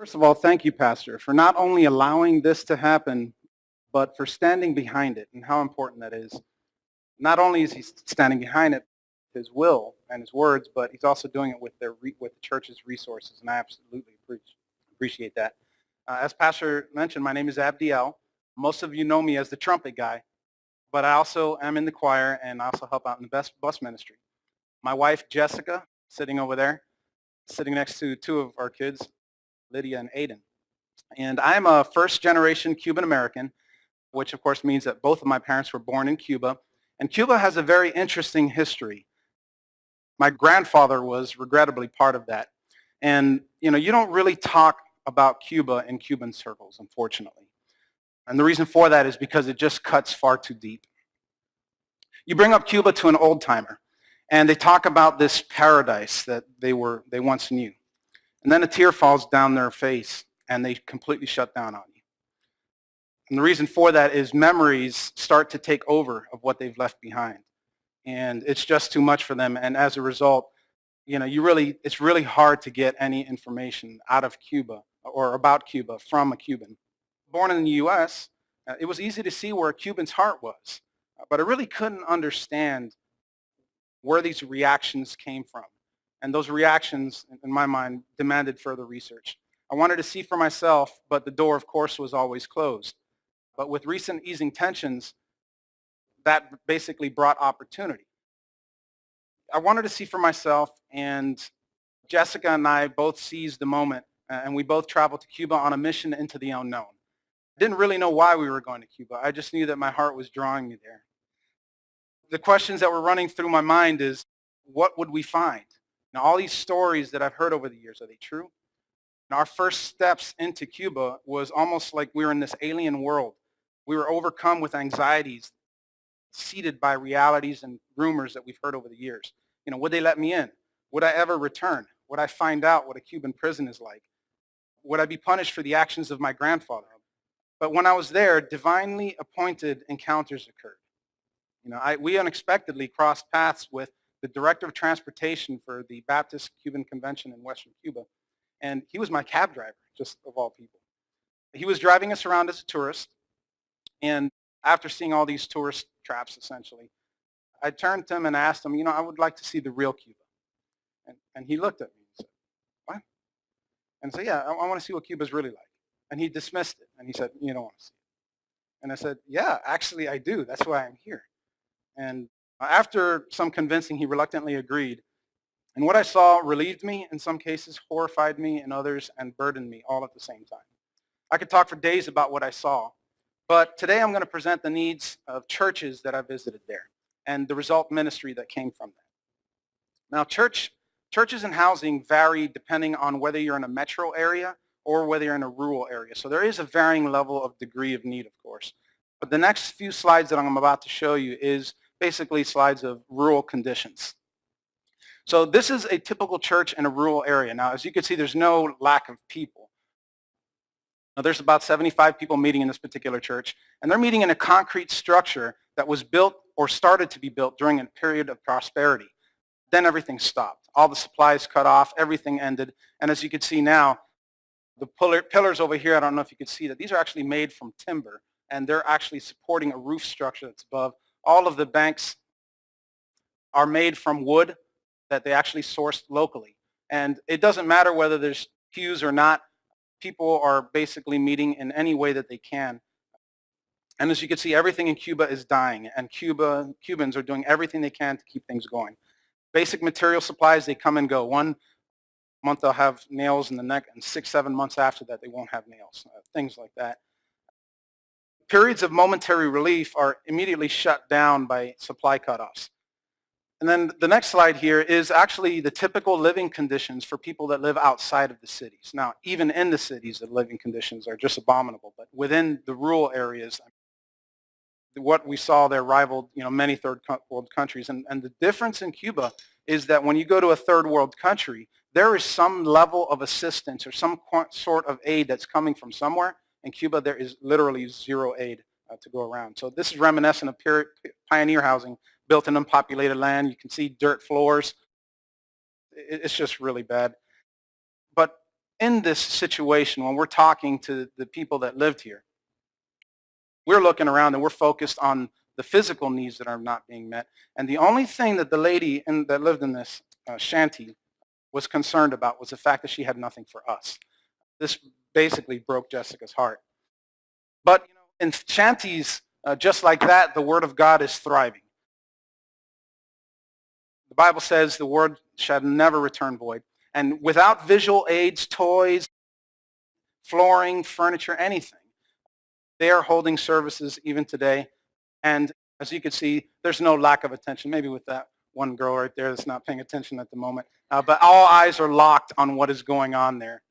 First of all, thank you, Pastor, for not only allowing this to happen, but for standing behind it and how important that is. Not only is he standing behind it, his will and his words, but he's also doing it with with the church's resources, and I absolutely appreciate that. As Pastor mentioned, my name is Abdiel. Most of you know me as the trumpet guy, but I also am in the choir and I also help out in the bus ministry. My wife, Jessica, sitting over there, sitting next to two of our kids, Lydia and Aiden. And I'm a first-generation Cuban American, which of course means that both of my parents were born in Cuba. And Cuba has a very interesting history. My grandfather was regrettably part of that. And you don't really talk about Cuba in Cuban circles, unfortunately. And the reason for that is because it just cuts far too deep. You bring up Cuba to an old-timer, and they talk about this paradise that they once knew. And then a tear falls down their face, and they completely shut down on you. And the reason for that is memories start to take over of what they've left behind. And it's just too much for them. And as a result, it's really hard to get any information out of Cuba or about Cuba from a Cuban. Born in the U.S., it was easy to see where a Cuban's heart was. But I really couldn't understand where these reactions came from. And those reactions, in my mind, demanded further research. I wanted to see for myself, but the door, of course, was always closed. But with recent easing tensions, that basically brought opportunity. I wanted to see for myself, and Jessica and I both seized the moment, and we both traveled to Cuba on a mission into the unknown. I didn't really know why we were going to Cuba. I just knew that my heart was drawing me there. The questions that were running through my mind is, what would we find? Now, all these stories that I've heard over the years, are they true? And our first steps into Cuba was almost like we were in this alien world. We were overcome with anxieties, seeded by realities and rumors that we've heard over the years. Would they let me in? Would I ever return? Would I find out what a Cuban prison is like? Would I be punished for the actions of my grandfather? But when I was there, divinely appointed encounters occurred. We unexpectedly crossed paths with the director of transportation for the Baptist Cuban Convention in Western Cuba, and he was my cab driver, just of all people. He was driving us around as a tourist, and after seeing all these tourist traps, essentially, I turned to him and asked him, I would like to see the real Cuba. And he looked at me and said, what? And I said, yeah, I want to see what Cuba's really like. And he dismissed it, and he said, you don't want to see it. And I said, yeah, actually I do. That's why I'm here. And after some convincing, he reluctantly agreed. And what I saw relieved me in some cases, horrified me in others, and burdened me all at the same time. I could talk for days about what I saw, but today I'm going to present the needs of churches that I visited there and the result ministry that came from that. Now, churches and housing vary depending on whether you're in a metro area or whether you're in a rural area. So there is a varying level of degree of need, of course. But the next few slides that I'm about to show you is basically slides of rural conditions. So this is a typical church in a rural area. Now, as you can see, there's no lack of people. Now, there's about 75 people meeting in this particular church, and they're meeting in a concrete structure that was built or started to be built during a period of prosperity. Then everything stopped. All the supplies cut off, everything ended, and as you can see now, the pillars over here, I don't know if you can see that, these are actually made from timber, and they're actually supporting a roof structure that's above. All of the banks are made from wood that they actually sourced locally. And it doesn't matter whether there's pews or not. People are basically meeting in any way that they can. And as you can see, everything in Cuba is dying, and Cubans are doing everything they can to keep things going. Basic material supplies, they come and go. 1 month they'll have nails in the neck, and 6-7 months after that they won't have nails, things like that. Periods of momentary relief are immediately shut down by supply cutoffs. And then the next slide here is actually the typical living conditions for people that live outside of the cities. Now, even in the cities, the living conditions are just abominable, but within the rural areas, what we saw there rivaled many third world countries. And the difference in Cuba is that when you go to a third world country, there is some level of assistance or some sort of aid that's coming from somewhere. In Cuba, there is literally zero aid to go around. So this is reminiscent of pioneer housing built in unpopulated land. You can see dirt floors. It's just really bad. But in this situation, when we're talking to the people that lived here, we're looking around and we're focused on the physical needs that are not being met. And the only thing that the lady that lived in this shanty was concerned about was the fact that she had nothing for us. This basically broke Jessica's heart. But in shanties, just like that, the Word of God is thriving. The Bible says the Word shall never return void. And without visual aids, toys, flooring, furniture, anything, they are holding services even today. And as you can see, there's no lack of attention. Maybe with that one girl right there that's not paying attention at the moment. But all eyes are locked on what is going on there.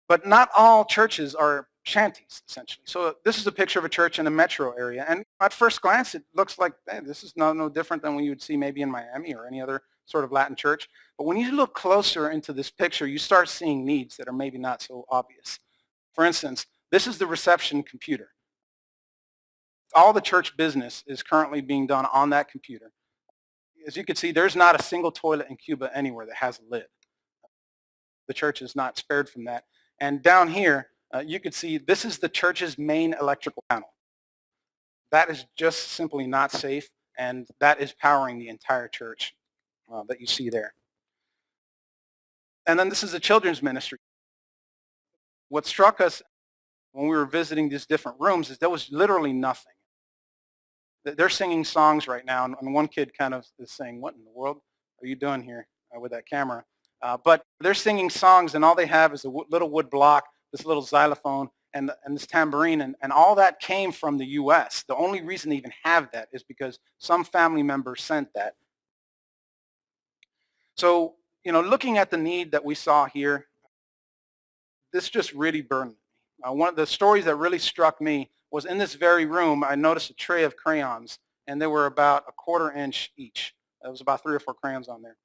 But not all churches are shanties, essentially. So this is a picture of a church in a metro area. And at first glance, it looks like, hey, this is no different than what you would see maybe in Miami or any other sort of Latin church. But when you look closer into this picture, you start seeing needs that are maybe not so obvious. For instance, this is the reception computer. All the church business is currently being done on that computer. As you can see, there's not a single toilet in Cuba anywhere that has a lid. The church is not spared from that. And down here, you can see this is the church's main electrical panel. That is just simply not safe, and that is powering the entire church that you see there. And then this is the children's ministry. What struck us when we were visiting these different rooms is there was literally nothing. They're singing songs right now, and one kid kind of is saying, "What in the world are you doing here with that camera?" But they're singing songs, and all they have is a little wood block, this little xylophone, and this tambourine, and all that came from the U.S. The only reason they even have that is because some family member sent that. So, looking at the need that we saw here, this just really burned me. One of the stories that really struck me was in this very room, I noticed a tray of crayons, and they were about a 1/4 inch each. There was about 3 or 4 crayons on there.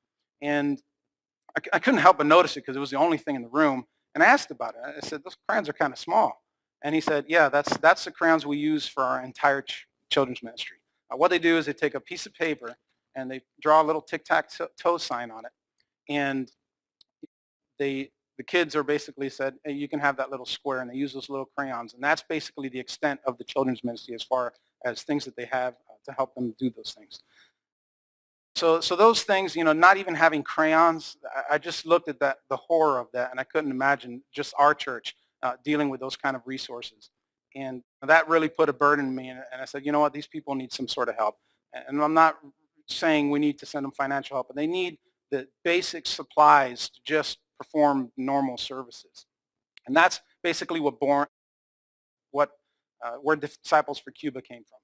And I couldn't help but notice it because it was the only thing in the room. And I asked about it. I said, those crayons are kind of small. And he said, yeah, that's the crayons we use for our entire children's ministry. What they do is they take a piece of paper and they draw a little tic-tac-toe sign on it. And the kids are basically said, hey, you can have that little square, and they use those little crayons. And that's basically the extent of the children's ministry as far as things that they have to help them do those things. So those things, not even having crayons, I just looked at that, the horror of that, and I couldn't imagine just our church dealing with those kind of resources. And that really put a burden on me, and I said, you know what, these people need some sort of help. And I'm not saying we need to send them financial help, but they need the basic supplies to just perform normal services. And that's basically where Disciples for Cuba came from.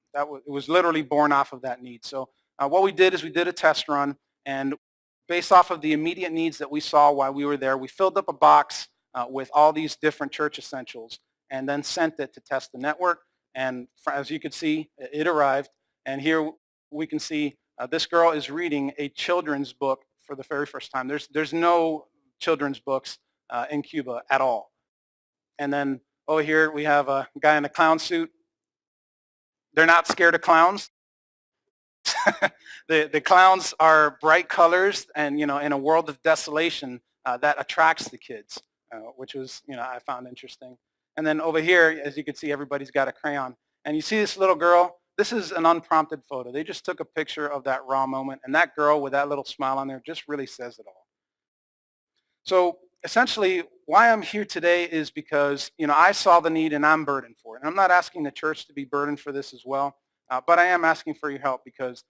It was literally born off of that need. So what we did is we did a test run, and based off of the immediate needs that we saw while we were there, we filled up a box with all these different church essentials and then sent it to test the network. And as you could see, it arrived. And here we can see this girl is reading a children's book for the very first time. There's no children's books in Cuba at all. And then over here we have a guy in a clown suit. They're not scared of clowns. The clowns are bright colors, and in a world of desolation, that attracts the kids, which was I found interesting. And then over here, as you can see, everybody's got a crayon. And you see this little girl. This is an unprompted photo. They just took a picture of that raw moment, and that girl with that little smile on there just really says it all. So essentially, why I'm here today is because I saw the need and I'm burdened for it. And I'm not asking the church to be burdened for this as well, but I am asking for your help because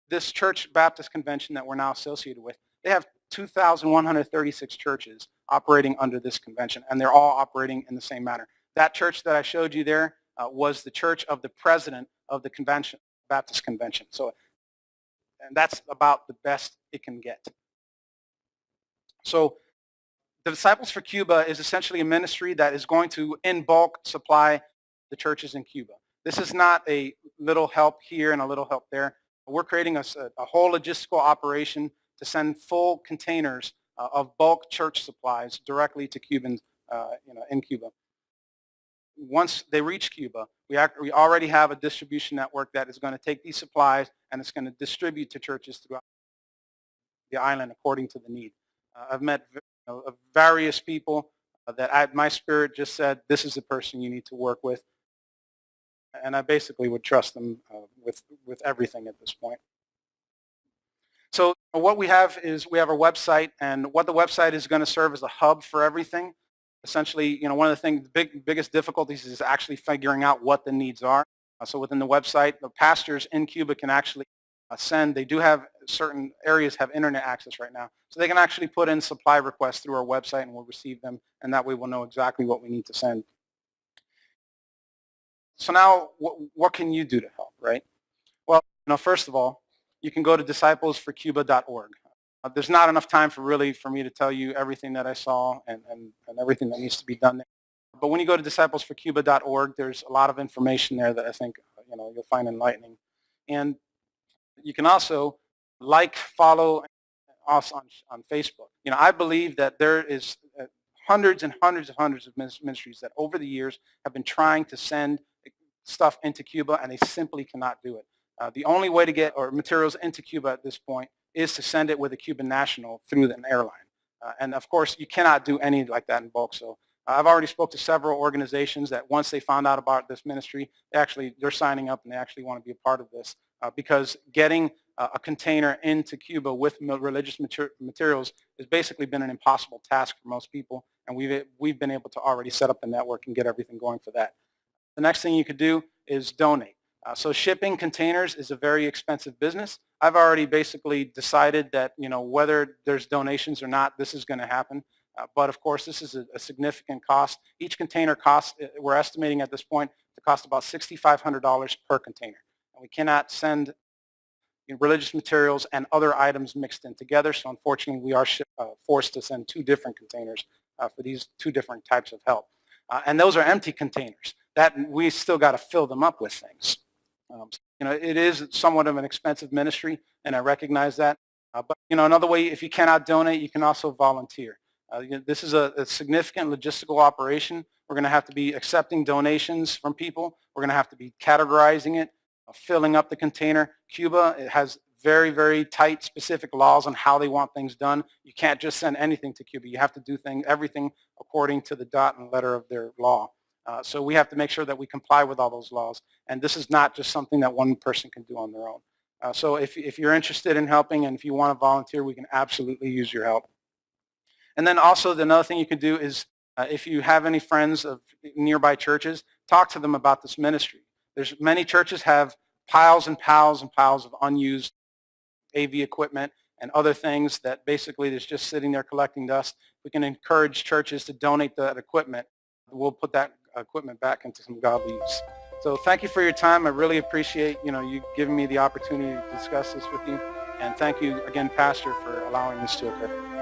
this Church Baptist Convention that we're now associated with, they have 2,136 churches operating under this convention, and they're all operating in the same manner. That church that I showed you there was the church of the president of the convention, Baptist Convention. And that's about the best it can get. So the Disciples for Cuba is essentially a ministry that is going to, in bulk, supply the churches in Cuba. This is not a little help here and a little help there. We're creating a whole logistical operation to send full containers of bulk church supplies directly to Cubans in Cuba. Once they reach Cuba, we already have a distribution network that is going to take these supplies and it's going to distribute to churches throughout the island according to the need. I've met of various people that my spirit just said, this is the person you need to work with. And I basically would trust them with everything at this point. So what we have is we have our website, and what the website is going to serve as a hub for everything. Essentially, one of the things, the biggest difficulties is actually figuring out what the needs are. So within the website, the pastors in Cuba can actually they do have certain areas have internet access right now. So they can actually put in supply requests through our website, and we'll receive them, and that way we'll know exactly what we need to send. So now, what can you do to help, right? Well, first of all, you can go to disciplesforcuba.org. There's not enough time for me to tell you everything that I saw and everything that needs to be done there. But when you go to disciplesforcuba.org, there's a lot of information there that I think you'll find enlightening. And you can also follow us on Facebook. I believe that there is hundreds and hundreds and hundreds of ministries that over the years have been trying to send stuff into Cuba, and they simply cannot do it. The only way to get materials into Cuba at this point is to send it with a Cuban national through an airline. And of course, you cannot do any like that in bulk. So I've already spoke to several organizations that once they found out about this ministry, they're signing up and they actually want to be a part of this because getting a container into Cuba with religious materials has basically been an impossible task for most people. And we've been able to already set up the network and get everything going for that. The next thing you could do is donate. So shipping containers is a very expensive business. I've already basically decided that, whether there's donations or not, this is going to happen. But of course, this is a significant cost. Each container costs, we're estimating at this point, to cost about $6,500 per container. And we cannot send religious materials and other items mixed in together. So unfortunately, we are forced to send two different containers for these two different types of help. And those are empty containers. That we still got to fill them up with things. It is somewhat of an expensive ministry, and I recognize that. But another way, if you cannot donate, you can also volunteer. This is a significant logistical operation. We're going to have to be accepting donations from people. We're going to have to be categorizing it, filling up the container. Cuba, it has very, very tight, specific laws on how they want things done. You can't just send anything to Cuba. You have to do everything according to the dot and letter of their law. So we have to make sure that we comply with all those laws. And this is not just something that one person can do on their own. So if you're interested in helping and if you want to volunteer, we can absolutely use your help. And then also another thing you can do is if you have any friends of nearby churches, talk to them about this ministry. There's many churches have piles and piles and piles of unused AV equipment and other things that basically is just sitting there collecting dust. We can encourage churches to donate that equipment. We'll put that equipment back into some godly use. So thank you for your time. I really appreciate you giving me the opportunity to discuss this with you. And thank you again, Pastor, for allowing this to occur.